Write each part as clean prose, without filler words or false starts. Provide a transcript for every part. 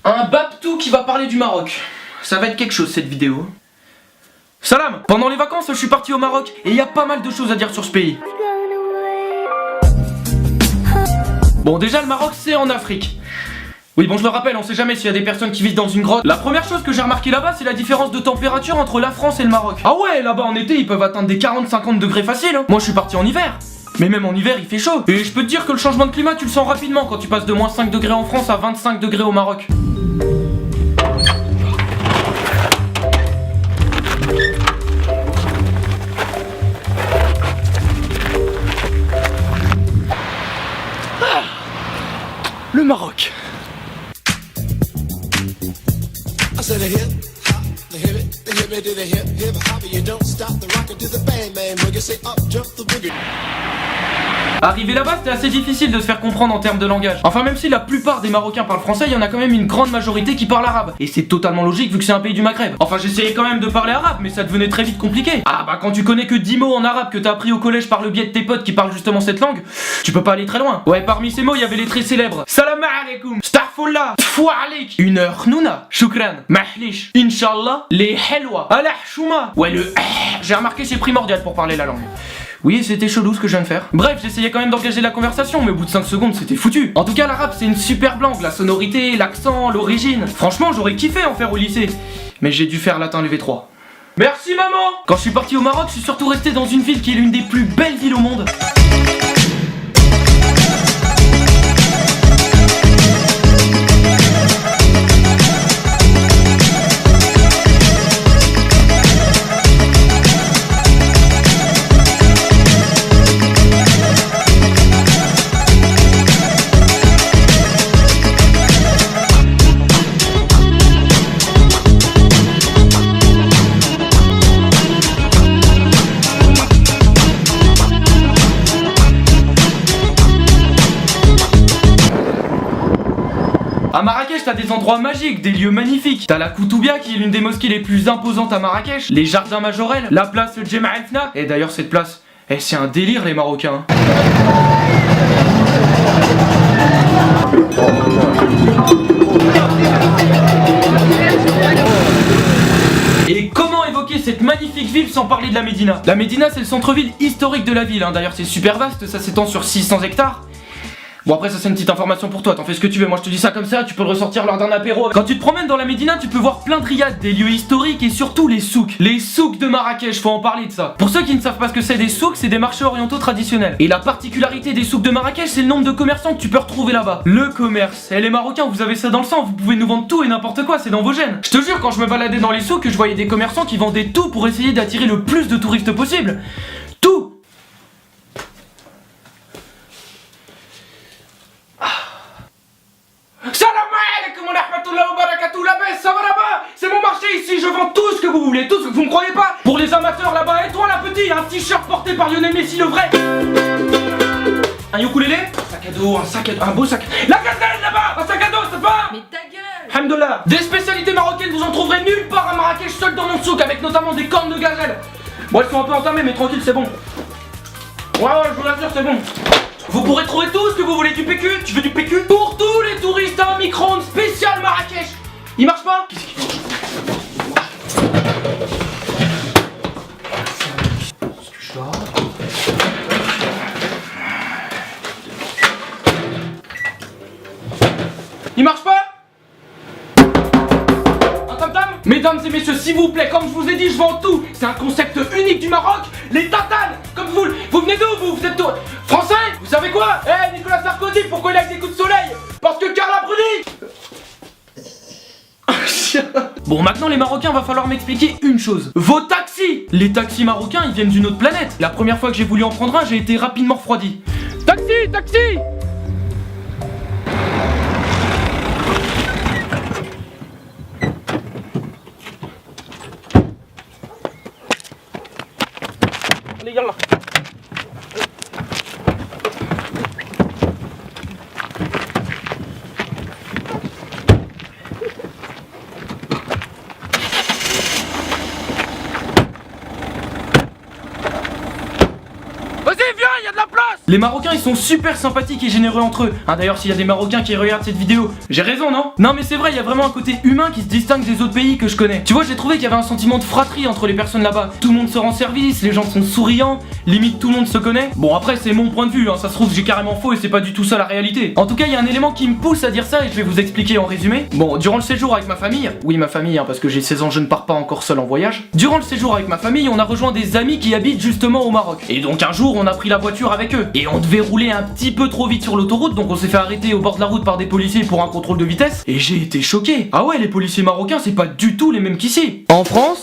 Un Babtou qui va parler du Maroc. Ça va être quelque chose cette vidéo. Salam! Pendant les vacances, je suis parti au Maroc et il y a pas mal de choses à dire sur ce pays. Bon, déjà, le Maroc, c'est en Afrique. Oui, bon, je le rappelle, on sait jamais s'il y a des personnes qui vivent dans une grotte. La première chose que j'ai remarqué là-bas, c'est la différence de température entre la France et le Maroc. Ah ouais, là-bas en été, ils peuvent atteindre des 40-50 degrés faciles. Hein. Moi, je suis parti en hiver. Mais même en hiver, il fait chaud. Et je peux te dire que le changement de climat, tu le sens rapidement quand tu passes de moins 5 degrés en France à 25 degrés au Maroc. Le Maroc. Arrivé là-bas, c'était assez difficile de se faire comprendre en termes de langage. Enfin, même si la plupart des Marocains parlent français, il y en a quand même une grande majorité qui parle arabe. Et c'est totalement logique vu que c'est un pays du Maghreb. Enfin, j'essayais quand même de parler arabe, mais ça devenait très vite compliqué. Ah bah quand tu connais que 10 mots en arabe que t'as appris au collège par le biais de tes potes qui parlent justement cette langue, tu peux pas aller très loin. Ouais, parmi ces mots, il y avait les très célèbres Salam alaikum, Starfullah, Tfou alik, une heure Khnouna, Shukran, Mahlish, Inch'Allah, les Helwa, Alah Chouma. Ouais, le j'ai remarqué c'est primordial pour parler la langue. Oui, c'était chelou ce que je viens de faire. Bref, j'essayais quand même d'engager la conversation, mais au bout de 5 secondes, c'était foutu. En tout cas, l'arabe, c'est une superbe langue, la sonorité, l'accent, l'origine. Franchement, j'aurais kiffé en faire au lycée. Mais j'ai dû faire latin LV3. Merci maman! Quand je suis parti au Maroc, je suis surtout resté dans une ville qui est l'une des plus belles villes au monde. À Marrakech, t'as des endroits magiques, des lieux magnifiques. T'as la Koutoubia qui est l'une des mosquées les plus imposantes à Marrakech, les jardins Majorel, la place Djemaa El Fna. Et d'ailleurs cette place, c'est un délire les Marocains. Et comment évoquer cette magnifique ville sans parler de la Médina? La Médina c'est le centre-ville historique de la ville, hein. D'ailleurs c'est super vaste, ça s'étend sur 600 hectares. Bon après ça c'est une petite information pour toi, t'en fais ce que tu veux, moi je te dis ça comme ça, tu peux le ressortir lors d'un apéro. Quand tu te promènes dans la Médina, tu peux voir plein de riads, des lieux historiques et surtout les souks. Les souks de Marrakech, faut en parler de ça. Pour ceux qui ne savent pas ce que c'est des souks, c'est des marchés orientaux traditionnels. Et la particularité des souks de Marrakech, c'est le nombre de commerçants que tu peux retrouver là-bas. Le commerce. Et les Marocains, vous avez ça dans le sang, vous pouvez nous vendre tout et n'importe quoi, c'est dans vos gènes. Je te jure, quand je me baladais dans les souks, je voyais des commerçants qui vendaient tout pour essayer d'attirer le plus de touristes possible. Tout. C'est mon marché ici, je vends tout ce que vous voulez, tout ce que vous me croyez pas. Pour les amateurs là-bas, et toi là petit, un t-shirt porté par Lionel Messi le vrai. Un ukulélé, un sac à dos, un beau sac. La gazelle là-bas, un sac à dos, ça te va? Mais ta gueule! Alhamdoulilah. Des spécialités marocaines, vous en trouverez nulle part à Marrakech, seul dans mon souk, avec notamment des cornes de gazelle. Bon, elles sont un peu entamées, mais tranquille, c'est bon. Ouais, je vous l'assure, c'est bon. Vous pourrez trouver tout ce que vous voulez, du PQ. Tu veux du PQ? Pour tous les touristes, un micro-ondes spécial Marrakech. Il marche pas? Qu'est-ce qu'il marche? Il marche pas? Un tam-tam? Mesdames et messieurs, s'il vous plaît, comme je vous ai dit, je vends tout. C'est un concept unique du Maroc. Les tatanes. Comme vous venez d'où vous êtes français? Vous savez quoi? Nicolas Sarkozy, pourquoi il a des coups de soleil? Parce que Carla Bruni. Bon, maintenant les Marocains, va falloir m'expliquer une chose. Vos taxis! Les taxis marocains, ils viennent d'une autre planète. La première fois que j'ai voulu en prendre un, j'ai été rapidement refroidi. Taxi! Taxi! Allez, yallah. Vas-y, viens, il y a de la place! Les Marocains ils sont super sympathiques et généreux entre eux. Hein, d'ailleurs s'il y a des Marocains qui regardent cette vidéo, j'ai raison non? Non mais c'est vrai, il y a vraiment un côté humain qui se distingue des autres pays que je connais. Tu vois, j'ai trouvé qu'il y avait un sentiment de fratrie entre les personnes là-bas. Tout le monde se rend service, les gens sont souriants, limite tout le monde se connaît. Bon après c'est mon point de vue, hein, ça se trouve j'ai carrément faux et c'est pas du tout ça la réalité. En tout cas il y a un élément qui me pousse à dire ça et je vais vous expliquer en résumé. Bon, durant le séjour avec ma famille, oui ma famille hein, parce que j'ai 16 ans, je ne pars pas encore seul en voyage. Durant le séjour avec ma famille, on a rejoint des amis qui habitent justement au Maroc. Et donc un jour on a pris la voiture avec eux. Et on devait rouler un petit peu trop vite sur l'autoroute, donc on s'est fait arrêter au bord de la route par des policiers pour un contrôle de vitesse. Et j'ai été choqué. Ah ouais, les policiers marocains c'est pas du tout les mêmes qu'ici. En France,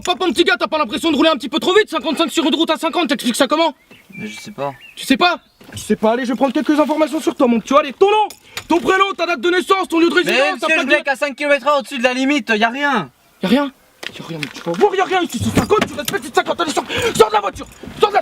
Hop, mon petit gars, t'as pas l'impression de rouler un petit peu trop vite? 55 sur une route à 50, t'expliques ça comment? Mais je sais pas. Tu sais pas? Tu sais pas, allez, je vais prendre quelques informations sur toi, mon petit. Allez, ton nom, ton prénom, ta date de naissance, ton lieu de résidence, ta Mais plaque le mec à 5 km/h au-dessus de la limite, y'a rien. Y'a rien? Y'a rien, mais tu vas voir, y'a rien ici, c'est 50, tu respectes, c'est 50, allez, sors de la voiture, sors de la...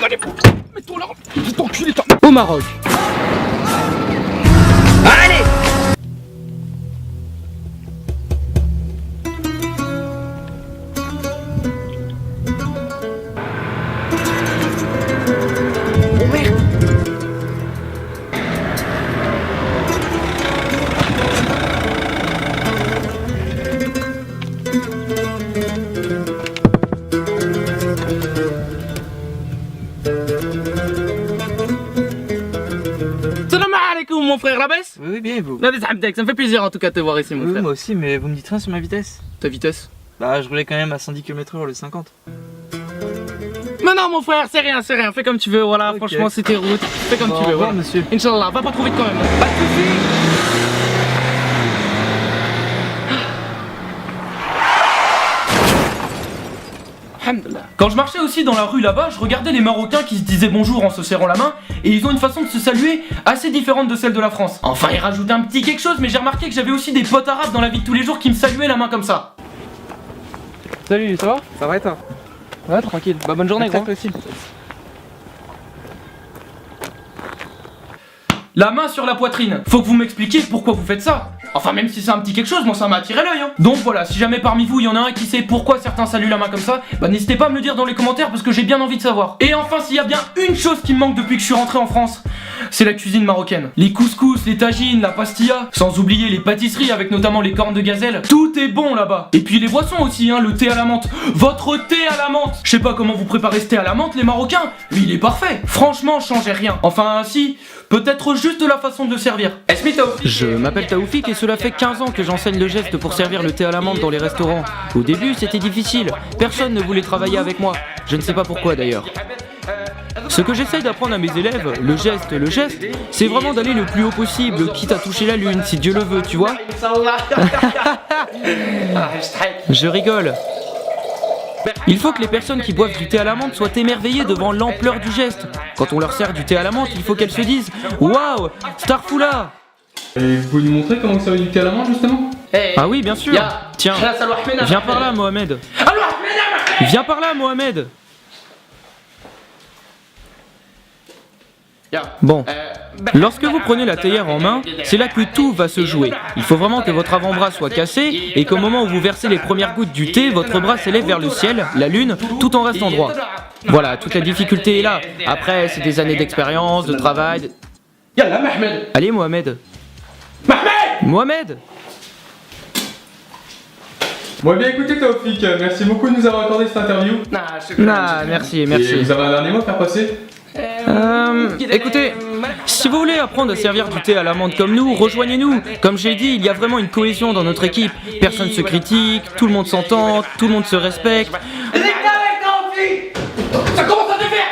Allez, mets-toi là, c'est enculé, toi. Au Maroc. Allez! Salam alaikum mon frère, la baisse? Oui, bien vous. La baisse Abdek, ça me fait plaisir en tout cas de te voir ici mon Oui, frère. moi aussi, mais vous me dites rien sur ma vitesse. Ta vitesse? Bah, je roulais quand même à 110 km/h le 50. Mais non mon frère, c'est rien, fais comme tu veux, voilà, Ok. franchement c'est tes routes, fais comme Bon, tu au veux, revoir, voilà. monsieur. Inch'Allah, va pas trop vite quand même. Pas de soucis. Alhamdulillah. Quand je marchais aussi dans la rue là-bas, je regardais les Marocains qui se disaient bonjour en se serrant la main et ils ont une façon de se saluer assez différente de celle de la France. Enfin, ils rajoutaient un petit quelque chose, mais j'ai remarqué que j'avais aussi des potes arabes dans la vie de tous les jours qui me saluaient la main comme ça. Salut, ça va? Ça va et toi? Ouais, tranquille. Bah, bonne journée, gros. Aussi. La main sur la poitrine. Faut que vous m'expliquiez pourquoi vous faites ça. Enfin, même si c'est un petit quelque chose, moi ça m'a attiré l'œil hein. Donc voilà, si jamais parmi vous il y en a un qui sait pourquoi certains saluent la main comme ça, bah n'hésitez pas à me le dire dans les commentaires parce que j'ai bien envie de savoir. Et enfin, s'il y a bien une chose qui me manque depuis que je suis rentré en France, c'est la cuisine marocaine. Les couscous, les tagines, la pastilla, sans oublier les pâtisseries avec notamment les cornes de gazelle. Tout est bon là-bas. Et puis les boissons aussi, hein, le thé à la menthe. Votre thé à la menthe. Je sais pas comment vous préparez ce thé à la menthe les Marocains, mais il est parfait. Franchement, changez rien. Enfin si, peut-être juste la façon de le servir. Je m'appelle Taoufik et cela fait 15 ans que j'enseigne le geste pour servir le thé à la menthe dans les restaurants. Au début, c'était difficile. Personne ne voulait travailler avec moi. Je ne sais pas pourquoi d'ailleurs. Ce que j'essaye d'apprendre à mes élèves, le geste, c'est vraiment d'aller le plus haut possible, quitte à toucher la lune, si Dieu le veut, tu vois. Je rigole. Il faut que les personnes qui boivent du thé à la menthe soient émerveillées devant l'ampleur du geste. Quand on leur sert du thé à la menthe, il faut qu'elles se disent « Waouh, Starfoula !» Et vous pouvez nous montrer comment vous servez du thé à la menthe justement? Ah oui, bien sûr. Tiens, viens par là, Mohamed. Viens par là, Mohamed. Bon, lorsque vous prenez la théière en main, c'est là que tout va se jouer. Il faut vraiment que votre avant-bras soit cassé et qu'au moment où vous versez les premières gouttes du thé, votre bras s'élève vers le ciel, la lune, tout en restant droit. Voilà, toute la difficulté est là. Après, c'est des années d'expérience, de travail. Allez, Mohamed. Mohamed. Bon, bien écoutez Taoufik, merci beaucoup de nous avoir accordé cette interview. Merci, Et vous avez un dernier mot à faire passer? Écoutez, si vous voulez apprendre à servir du thé à la menthe comme nous, rejoignez-nous. Comme j'ai dit, il y a vraiment une cohésion dans notre équipe. Personne se critique, tout le monde s'entend, tout le monde se respecte. Ça commence à défaire.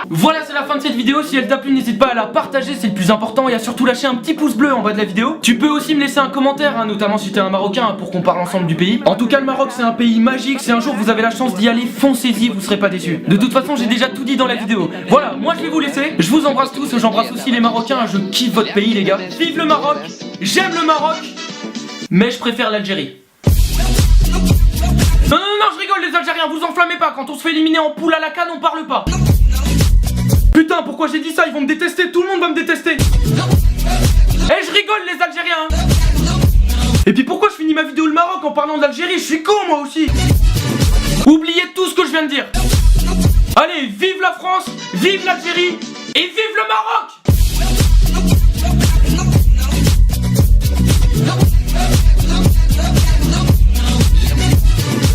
Voilà, c'est la fin fin de cette vidéo. Si elle t'a plu, n'hésite pas à la partager, c'est le plus important, et à surtout lâcher un petit pouce bleu en bas de la vidéo. Tu peux aussi me laisser un commentaire, hein, notamment si t'es un Marocain, hein, pour qu'on parle ensemble du pays. En tout cas, le Maroc c'est un pays magique. Si un jour vous avez la chance d'y aller, foncez-y, vous serez pas déçus. De toute façon, j'ai déjà tout dit dans la vidéo. Voilà, moi je vais vous laisser. Je vous embrasse tous, j'embrasse aussi les Marocains. Je kiffe votre pays, les gars. Vive le Maroc. J'aime le Maroc, mais je préfère l'Algérie. Non, je rigole les Algériens, vous enflammez pas. Quand on se fait éliminer en poule à la canne, on parle pas. Putain, pourquoi j'ai dit ça? Ils vont me détester, tout le monde va me détester. Eh, je rigole les Algériens. Et puis pourquoi je finis ma vidéo le Maroc en parlant de l'Algérie? Je suis con moi aussi. Oubliez tout ce que je viens de dire. Allez, vive la France, vive l'Algérie et vive le Maroc.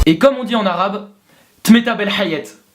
Et comme on dit en arabe, Tmeta bel hayet.